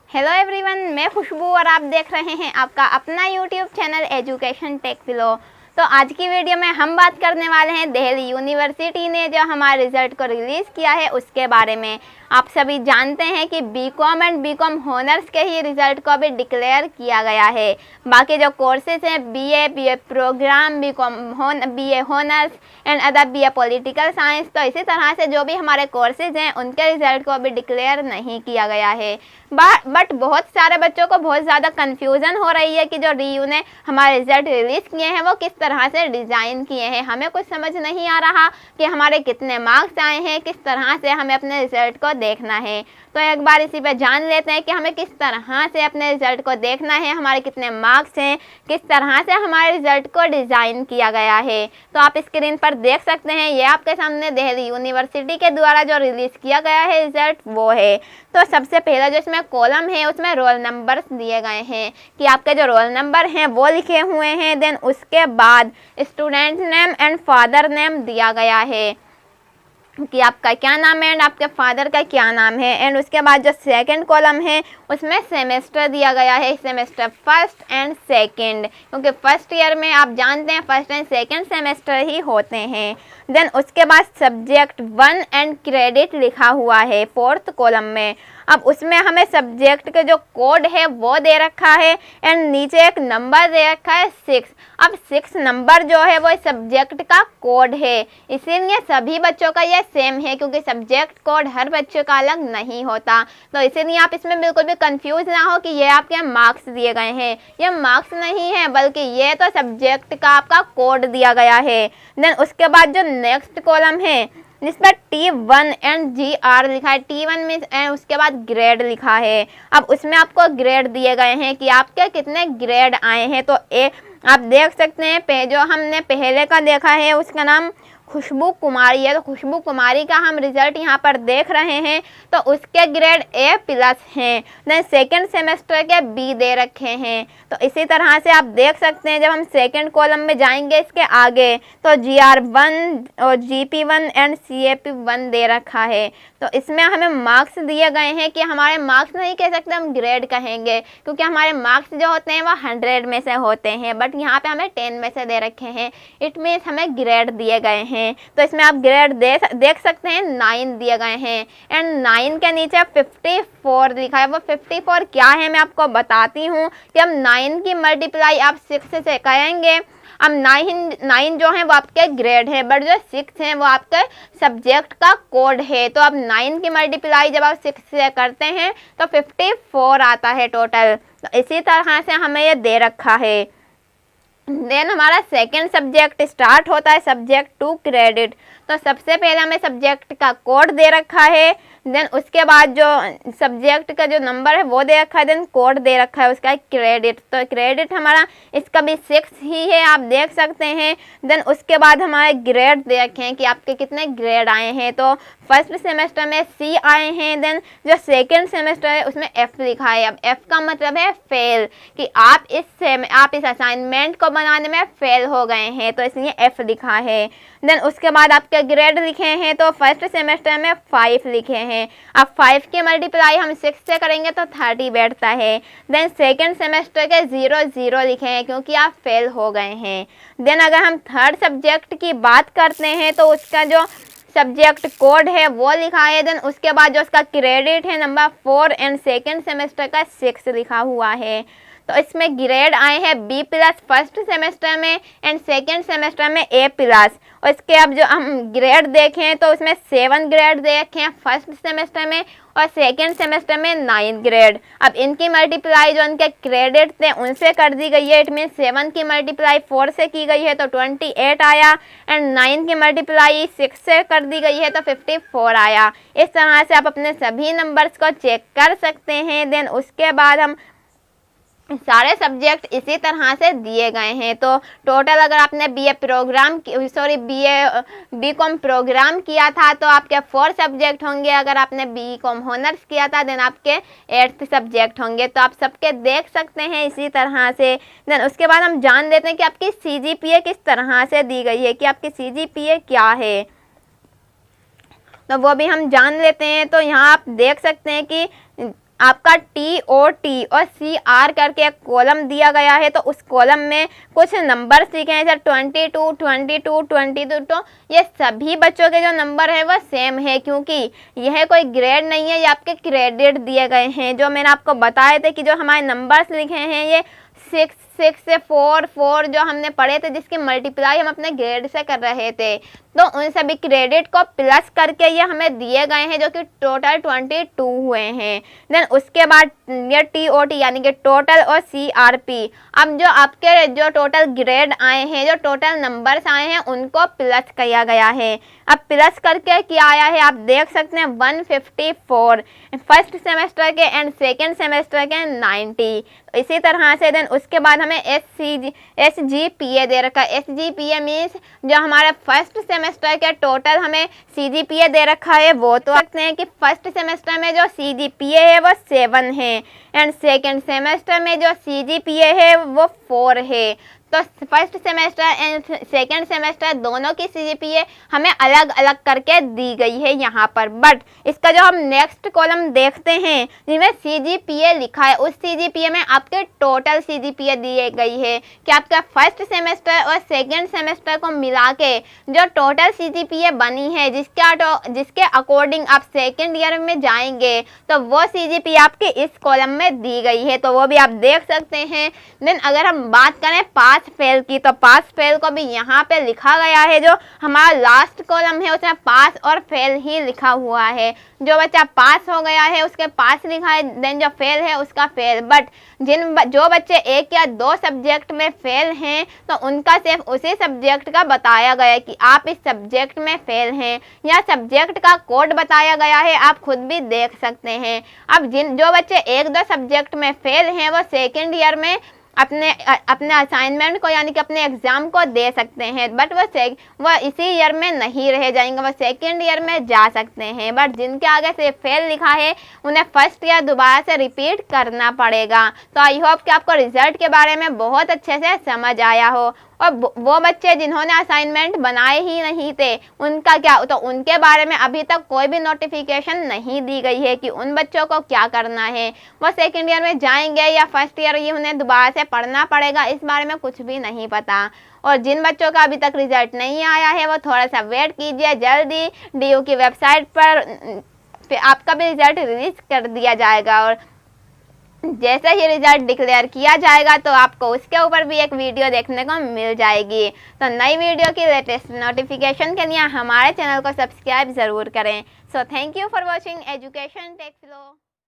Hello everyone, मैं खुशबू और आप देख रहे हैं आपका अपना यूट्यूब चैनल एजुकेशन टेक फिलो। तो आज की वीडियो में हम बात करने वाले हैं दिल्ली यूनिवर्सिटी ने जो हमारे रिज़ल्ट को रिलीज़ किया है उसके बारे में। आप सभी जानते हैं कि बीकॉम एंड बीकॉम हॉनर्स के ही रिज़ल्ट को अभी डिक्लेयर किया गया है। बाकी जो कोर्सेज हैं BA programme, BA honours and other BA political science, तो इसी तरह से जो भी हमारे कोर्सेज हैं उनके रिज़ल्ट को अभी डिक्लेयर नहीं किया गया है। बट बहुत सारे बच्चों को बहुत ज़्यादा कन्फ्यूज़न हो रही है कि जो रीयू ने हमारे रिज़ल्ट रिलीज़ किए हैं वो किस तरह से डिज़ाइन किए हैं। हमें कुछ समझ नहीं आ रहा कि हमारे कितने मार्क्स आए हैं, किस तरह से हमें अपने रिज़ल्ट को देखना है। तो एक बार इसी पे जान लेते हैं कि हमें किस तरह से अपने रिज़ल्ट को देखना है, हमारे कितने मार्क्स हैं, किस तरह से हमारे रिज़ल्ट को डिज़ाइन किया गया है। तो आप स्क्रीन पर देख सकते हैं, ये आपके सामने दिल्ली यूनिवर्सिटी के द्वारा जो रिलीज़ किया गया है रिज़ल्ट वो है। तो सबसे पहला जो इसमें कॉलम है उसमें रोल नंबर्स दिए गए हैं कि आपके जो रोल नंबर हैं वो लिखे हुए हैं। देन उसके बाद student name and father name दिया गया है कि आपका क्या नाम है एंड आपके फादर का क्या नाम है। एंड उसके बाद जो सेकंड कॉलम है उसमें सेमेस्टर दिया गया है, सेमेस्टर फर्स्ट एंड सेकंड, क्योंकि फर्स्ट ईयर में आप जानते हैं फर्स्ट एंड सेकंड सेमेस्टर ही होते हैं। देन उसके बाद सब्जेक्ट 1 एंड क्रेडिट लिखा हुआ है फोर्थ कॉलम में। अब उसमें हमें सब्जेक्ट के जो कोड है वो दे रखा है एंड नीचे एक नंबर दे रखा है 6। अब 6 नंबर जो है वो सब्जेक्ट का कोड है, इसीलिए सभी बच्चों का ये सेम है क्योंकि सब्जेक्ट कोड हर बच्चे का अलग नहीं होता। तो इसीलिए आप इसमें बिल्कुल भी कंफ्यूज ना हो कि ये आपके मार्क्स दिए गए हैं। ये मार्क्स नहीं है बल्कि ये तो सब्जेक्ट का आपका कोड दिया गया है। देन उसके बाद जो नेक्स्ट कॉलम है जिस पर T1 एंड GR लिखा है, T1 में एंड उसके बाद ग्रेड लिखा है। अब उसमें आपको ग्रेड दिए गए हैं कि आपके कितने ग्रेड आए हैं। तो आप देख सकते हैं जो हमने पहले का देखा है उसका नाम खुशबू कुमारी है, तो खुशबू कुमारी का हम रिज़ल्ट यहाँ पर देख रहे हैं तो उसके ग्रेड A+ हैं। देन सेकेंड सेमेस्टर के B दे रखे हैं। तो इसी तरह से आप देख सकते हैं जब हम सेकेंड कॉलम में जाएंगे इसके आगे तो GR1 और GP1 एंड CAP1 दे रखा है। तो इसमें हमें मार्क्स दिए गए हैं कि हमारे मार्क्स नहीं कह सकते, हम ग्रेड कहेंगे क्योंकि हमारे मार्क्स जो होते हैं वो 100 में से होते हैं, बट यहाँ पे हमें 10 में से दे रखे हैं। इट मीन्स हमें ग्रेड दिए गए हैं। तो इसमें आप ग्रेड देख सकते हैं 9 दिए गए हैं एंड 9 के नीचे 54 लिखा है। वो 54 क्या है मैं आपको बताती हूँ कि हम 9 की मल्टीप्लाई आप 6 से करेंगे। अब 9 जो है वो आपके ग्रेड है, बट जो 6 है वो आपके सब्जेक्ट का कोड है। तो अब 9 की मल्टीप्लाई जब आप 6 से करते हैं तो 54 आता है टोटल। तो इसी तरह से हमें ये दे रखा है। देन हमारा सेकेंड सब्जेक्ट स्टार्ट होता है सब्जेक्ट 2 क्रेडिट। तो सबसे पहले हमें सब्जेक्ट का कोड दे रखा है। देन उसके बाद जो सब्जेक्ट का जो नंबर है वो दे रखा है। देन कोड दे रखा है उसका क्रेडिट। तो क्रेडिट हमारा इसका भी 6 ही है, आप देख सकते हैं। देन उसके बाद हमारे ग्रेड दे रखे हैं कि आपके कितने ग्रेड आए हैं। तो फर्स्ट सेमेस्टर में C आए हैं। देन जो सेकेंड सेमेस्टर है उसमें F लिखा है। अब F का मतलब है फेल, कि आप इस असाइनमेंट को बनाने में फेल हो गए हैं, तो इसलिए F लिखा है। देन उसके बाद आपके ग्रेड लिखे हैं तो फर्स्ट सेमेस्टर में 5 लिखे हैं। अब 5 की मल्टीप्लाई हम 6 से करेंगे तो 30 बैठता है। देन सेकेंड सेमेस्टर के 0 लिखे हैं क्योंकि आप फेल हो गए हैं। देन अगर हम थर्ड सब्जेक्ट की बात करते हैं तो उसका जो सब्जेक्ट कोड है वो लिखा है। देन उसके बाद जो उसका क्रेडिट है नंबर 4 एंड सेकेंड सेमेस्टर का 6 लिखा हुआ है। तो इसमें ग्रेड आए हैं B+ फर्स्ट सेमेस्टर में एंड सेकेंड सेमेस्टर में A+। और इसके अब जो हम ग्रेड देखें तो उसमें 7 ग्रेड देखे हैं फर्स्ट सेमेस्टर में और सेकेंड सेमेस्टर में 9 ग्रेड। अब इनकी मल्टीप्लाई जो इनके क्रेडिट थे उनसे कर दी गई है। इट मीन 7 की मल्टीप्लाई 4 से की गई है तो 28 आया एंड 9 की मल्टीप्लाई 6 से कर दी गई है तो 54 आया। इस तरह से आप अपने सभी नंबर्स को चेक कर सकते हैं। देन उसके बाद हम सारे सब्जेक्ट इसी तरह से दिए गए हैं। तो टोटल अगर आपने बीकॉम प्रोग्राम किया था तो आपके 4 सब्जेक्ट होंगे। अगर आपने बीकॉम हॉनर्स किया था देन आपके 8 सब्जेक्ट होंगे। तो आप सबके देख सकते हैं इसी तरह से। देन उसके बाद हम जान लेते हैं कि आपकी CGPA किस तरह से दी गई है, कि आपकी CGPA क्या है, तो वो भी हम जान लेते हैं। तो यहाँ आप देख सकते हैं कि आपका TOT और CR करके एक कॉलम दिया गया है। तो उस कॉलम में कुछ नंबर्स लिखे हैं जैसे 22, 22, 22। तो ये सभी बच्चों के जो नंबर है वो सेम है, क्योंकि यह कोई ग्रेड नहीं है, ये आपके क्रेडिट दिए गए हैं। जो मैंने आपको बताए थे कि जो हमारे नंबर्स लिखे हैं ये 6, 6 से 4, 4 जो हमने पढ़े थे, जिसकी मल्टीप्लाई हम अपने ग्रेड से कर रहे थे। तो उन सभी क्रेडिट को प्लस करके ये हमें दिए गए हैं, जो कि टोटल 22 हुए हैं। देन उसके बाद ये TOT यानी कि टोटल और CRP। अब जो आपके जो टोटल ग्रेड आए हैं, जो टोटल नंबर्स आए हैं, उनको प्लस किया गया है। अब प्लस करके क्या आया है आप देख सकते हैं 154 फर्स्ट सेमेस्टर के एंड सेकेंड सेमेस्टर के 90। इसी तरह से देन उसके बाद हमें SGPA दे रखा है। SGPA मीन्स जो हमारा फर्स्ट सेमेस्टर के टोटल हमें CGPA दे रखा है, वो तो सकते हैं कि फर्स्ट सेमेस्टर में जो CGPA है वो 7 है एंड सेकेंड सेमेस्टर में जो CGPA है वो 4 है। तो first semester and second semester दोनों की CGPA हमें अलग अलग करके दी गई है यहाँ पर। बट इसका जो हम नेक्स्ट कॉलम देखते हैं जिसमें CGPA लिखा है, उस CGPA में आपके टोटल CGPA दी गई है कि आपका फर्स्ट सेमेस्टर और सेकेंड सेमेस्टर को मिला के जो टोटल CGPA बनी है, जिसके अकॉर्डिंग आप सेकेंड ईयर में जाएंगे, तो वो CGPA आपके इस कॉलम में दी गई है। तो वो भी आप देख सकते हैं। देन अगर हम बात करें पास फेल की, तो पास फेल को भी यहाँ पे लिखा गया है। जो हमारा लास्ट कॉलम है उसमें पास और फेल ही लिखा हुआ है। जो बच्चा पास हो गया है उसके पास लिखा है, देन जो फेल है उसका फेल। बट जो बच्चे 1 या 2 सब्जेक्ट में फेल हैं, तो उनका सिर्फ उसी सब्जेक्ट का बताया गया है कि आप इस सब्जेक्ट में फेल हैं, या सब्जेक्ट का कोड बताया गया है, आप खुद भी देख सकते हैं। अब जो बच्चे 1-2 सब्जेक्ट में फेल हैं वो सेकेंड ईयर में अपने असाइनमेंट को यानी कि अपने एग्ज़ाम को दे सकते हैं। बट वो इसी ईयर में नहीं रह जाएंगे, वो सेकेंड ईयर में जा सकते हैं। बट जिनके आगे से फेल लिखा है उन्हें फर्स्ट ईयर दोबारा से रिपीट करना पड़ेगा। तो आई होप कि आपको रिजल्ट के बारे में बहुत अच्छे से समझ आया हो। और वो बच्चे जिन्होंने असाइनमेंट बनाए ही नहीं थे उनका क्या, तो उनके बारे में अभी तक कोई भी नोटिफिकेशन नहीं दी गई है कि उन बच्चों को क्या करना है। वो सेकेंड ईयर में जाएंगे या फर्स्ट ईयर ये उन्हें दोबारा से पढ़ना पड़ेगा, इस बारे में कुछ भी नहीं पता। और जिन बच्चों का अभी तक रिजल्ट नहीं आया है वो थोड़ा सा वेट कीजिए, जल्दी DU की वेबसाइट पर आपका भी रिजल्ट रिलीज कर दिया जाएगा। और जैसे ही रिजल्ट डिक्लेयर किया जाएगा तो आपको उसके ऊपर भी एक वीडियो देखने को मिल जाएगी। तो नई वीडियो की लेटेस्ट नोटिफिकेशन के लिए हमारे चैनल को सब्सक्राइब ज़रूर करें। So thank you for watching Education Tech flow.